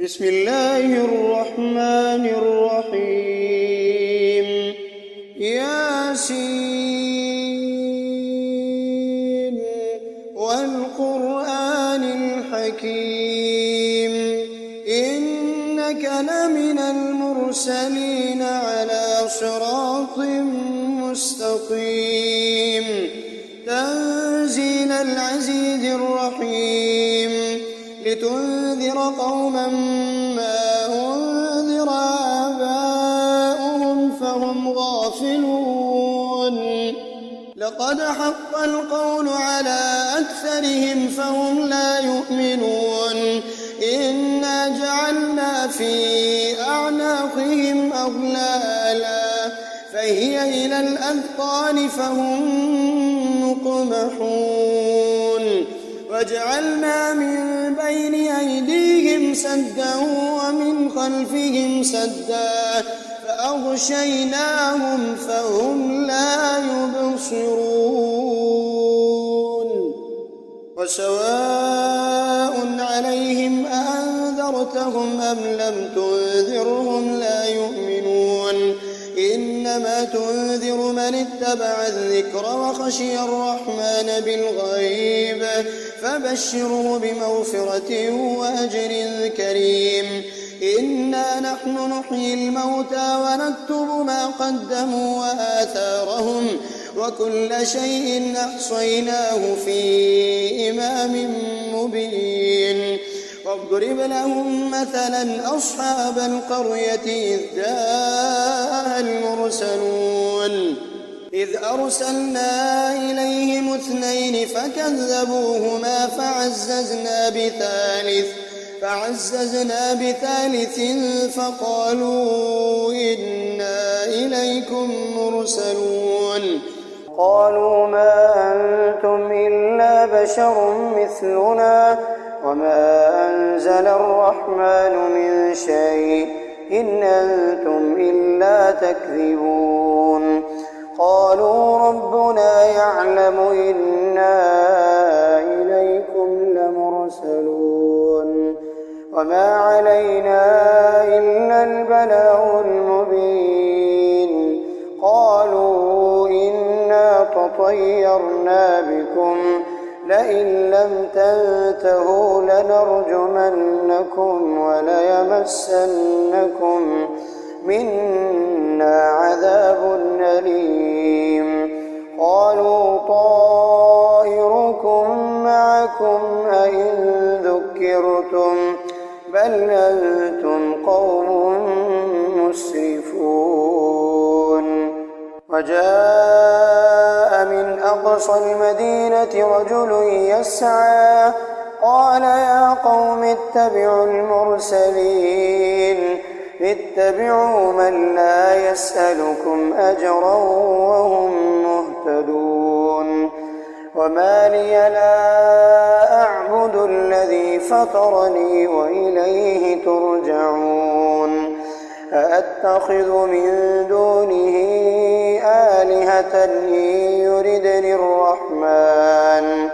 بسم الله الرحمن الرحيم ياسين والقرآن الحكيم إنك لمن المرسلين على صراط مستقيم تنزيل العزيز الرحيم لتنذر قوما ما أنذر آباؤهم فهم غافلون لقد حق القول على أكثرهم فهم لا يؤمنون إنا جعلنا في أعناقهم أغلالا فهي إلى الأذقان فهم مقمحون وجعلنا من بين أيديهم سدا ومن خلفهم سدا فأغشيناهم فهم لا يبصرون وسواء عليهم أأنذرتهم أم لم تنذرهم لا يؤمنون إنما تنذر من اتبع الذكر وخشي الرحمن بالغيب فبشره بمغفرة وأجر كريم إنا نحن نحيي الموتى ونكتب ما قدموا وآثارهم وكل شيء أحصيناه في إمام مبين واضرب لهم مثلا أصحاب القرية إذ جاءها المرسلون إذ أرسلنا إليهم اثنين فكذبوهما فعززنا بثالث فقالوا إنا إليكم مرسلون قالوا ما أنتم إلا بشر مثلنا وما أنزل الرحمن من شيء إن أنتم إلا تكذبون قالوا ربنا يعلم إنا إليكم لمرسلون وما علينا إلا البلاغ المبين قالوا إنا تطيرنا بكم لئن لم تنتهوا لنرجمنكم وليمسنكم منا عذاب أليم قالوا طائركم معكم أئن ذكرتم بل أنتم قوم مسرفون وجاء من أقصى المدينة رجل يسعى قال يا قوم اتبعوا المرسلين اتبعوا من لا يسألكم أجرا وهم مهتدون وما لي لا أعبد الذي فطرني وإليه ترجعون أأتخذ من دونه آلهة إن يردني الرحمن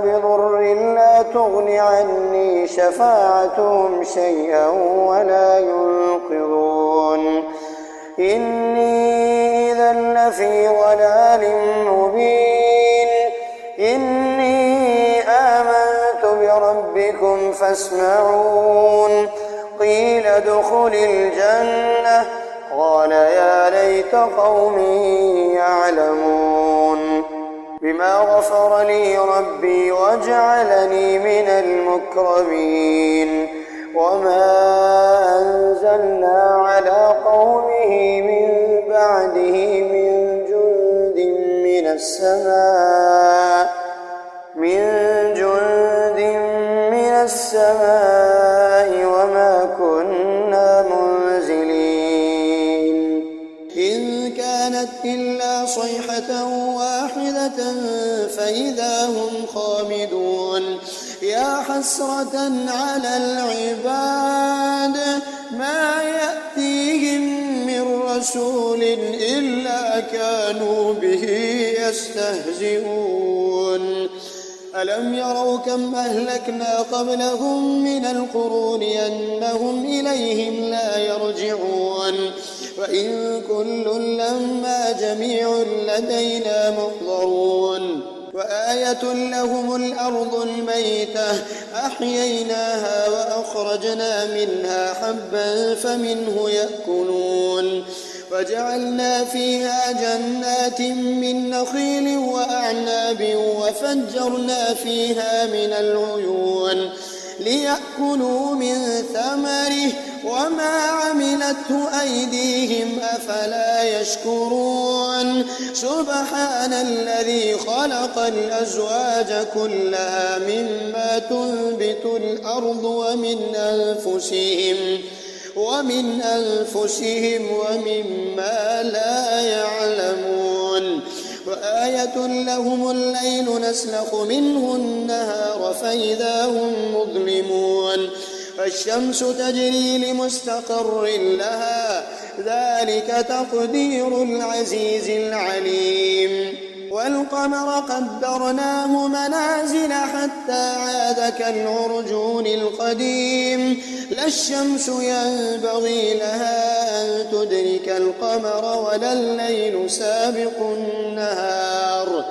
بضر لا تغن عني شفاعتهم شيئا ولا ينقذون إني إذا لفي ضلال مبين إني آمنت بربكم فاسمعون قيل ادخل الجنة قال يا ليت قومي يعلمون بما غفر لي ربي وجعلني من المكرمين وما أنزلنا على قومه من بعده من جند من السماء وما كنا منزلين إن كانت إلا صيحة واحدة فإذا هم خامدون يا حسرة على العباد ما يأتيهم من رسول إلا كانوا به يستهزئون ألم يروا كم أهلكنا قبلهم من القرون أنهم إليهم لا يرجعون وإن كل لما جميع لدينا محضرون وآية لهم الأرض الميتة أحييناها وأخرجنا منها حبا فمنه يأكلون وجعلنا فيها جنات من نخيل وأعناب وفجرنا فيها من العيون ليأكلوا من ثمره وما عملته أيديهم أفلا يشكرون سبحان الذي خلق الأزواج كلها مما تنبت الأرض ومن أنفسهم ومما لا يعلمون وآية لهم الليل نسلخ منه النهار فإذا هم مظلمون فالشمس تجري لمستقر لها ذلك تقدير العزيز العليم والقمر قدرناه منازل حتى عاد كالعرجون القديم لا الشمس ينبغي لها أن تدرك القمر ولا الليل سابق النهار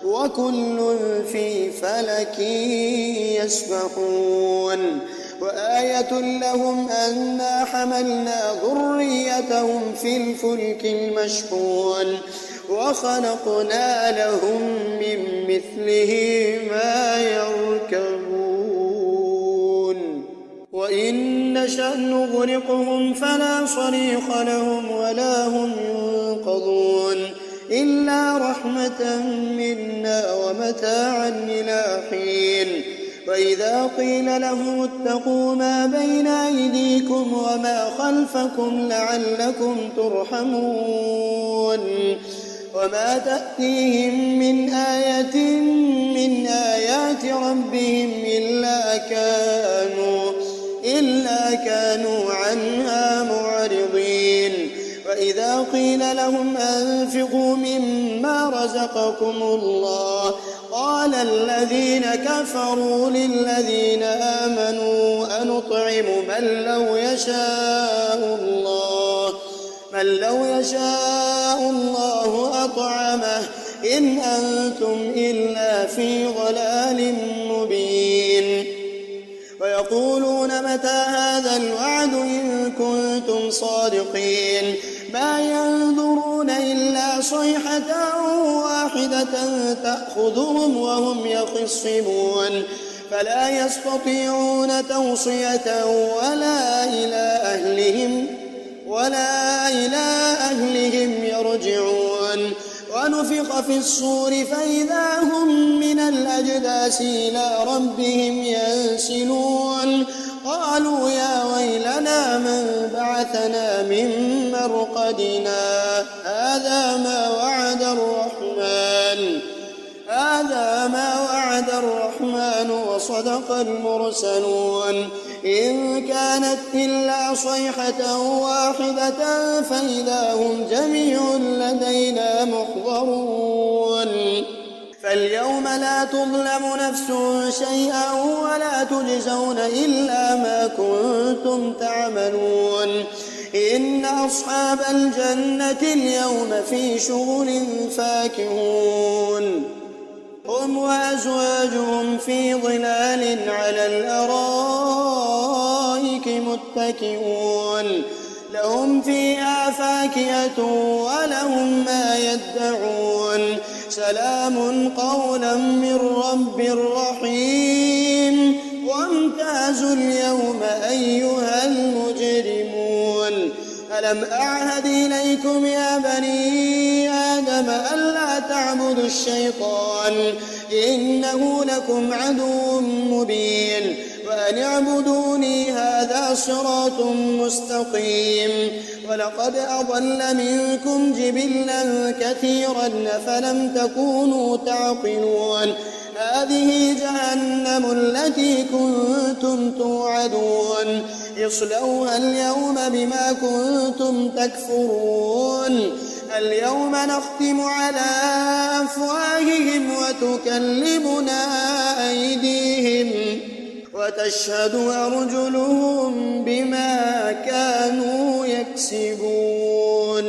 وكل في فلك يسبحون وآية لهم أنا حملنا ذريتهم في الفلك المشحون وخلقنا لهم من مثله ما يركبون وإن نشأ نغرقهم فلا صريخ لهم ولا هم ينقذون إلا رحمة منا ومتاعا إلى حين وإذا قيل لهم اتقوا ما بين أيديكم وما خلفكم لعلكم ترحمون وما تأتيهم من آية من آيات ربهم إلا كانوا عنها معرضين وإذا قيل لهم أنفقوا مما رزقكم الله قال الذين كفروا للذين آمنوا أنطعم من لو يشاء الله أطعمه إن أنتم إلا في ضلال مبين ويقولون متى هذا الوعد إن كنتم صادقين ما ينظرون إلا صيحة واحدة تأخذهم وهم يخصمون فلا يستطيعون توصية ولا إلى أهلهم يرجعون ونفخ في الصور فإذا هم من الأجداث إلى ربهم ينسلون قالوا يا ويلنا من بعثنا من مرقدنا هذا ما وعد الرحمن وصدق المرسلون إن كانت إلا صيحة واحدة فإذا هم جميع لدينا محضرون فاليوم لا تظلم نفس شيئا ولا تجزون إلا ما كنتم تعملون إن أصحاب الجنة اليوم في شغل فاكهون هم وأزواجهم في ظلال على الأرائك متكئون لهم فيها فاكهة ولهم ما يدعون سلام قولا من رب رحيم وامتازوا اليوم أيها المجرمون ألم أعهد إليكم يا بني آدم ألا تعبدوا الشيطان إنه لكم عدو مبين وأن اعبدوني هذا صراط مستقيم ولقد أضل منكم جبلا كثيرا فلم تكونوا تعقلون هذه جهنم التي كنتم توعدون اصلوها اليوم بما كنتم تكفرون اليوم نختم على أفواههم وتكلمنا أيديهم وتشهد أرجلهم بما كانوا يكسبون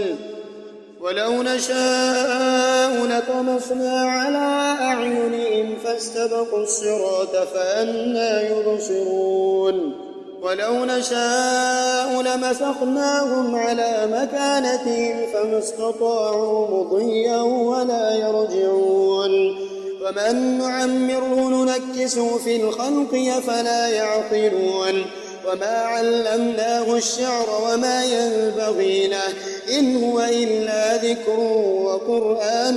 ولو نشاء لطمسنا على أعينهم فاستبقوا الصراط فأنى يبصرون ولو نشاء لمسخناهم على مكانتهم فما استطاعوا مضيا ولا يرجعون ومن نعمره ننكسه في الخلق أفلا يعقلون وما علمناه الشعر وما ينبغي له إن هو إلا ذكر وقرآن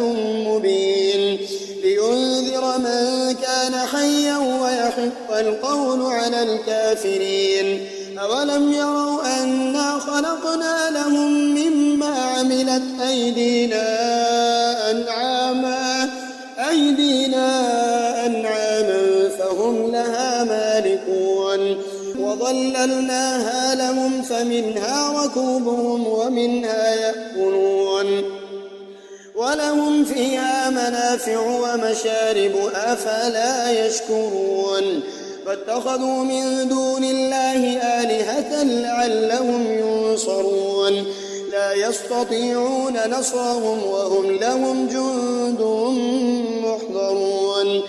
مبين لينذر من كان حيا ويحق القول على الكافرين أولم يروا أنا خلقنا لهم مما عملت أيدينا أنعاما فهم لها مالكون وظللناها لهم فمنها ركوبهم ومنها يأكلون ولهم فيها منافع ومشارب أفلا يشكرون فاتخذوا من دون الله آلهة لعلهم ينصرون لا يستطيعون نصرهم وهم لهم جند محضرون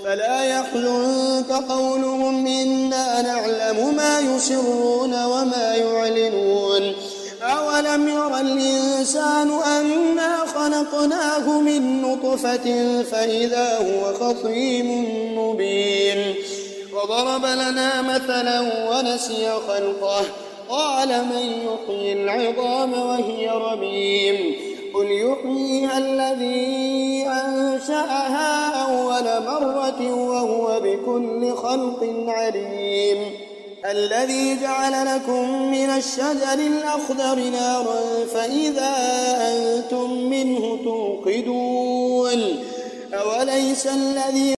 فلا يحزنك قولهم إنا نعلم ما يسرون وما يعلنون أولم ير الإنسان أنا خلقناه من نطفة فإذا هو خصيم مبين وضرب لنا مثلا ونسي خلقه قال من يحيي العظام وهي رميم قل يحييها الذي أنشأها أول مرة وهو بكل خلق عليم الذي جعل لكم من الشجر الأخضر نارا فإذا أنتم منه توقدون أوليس الذي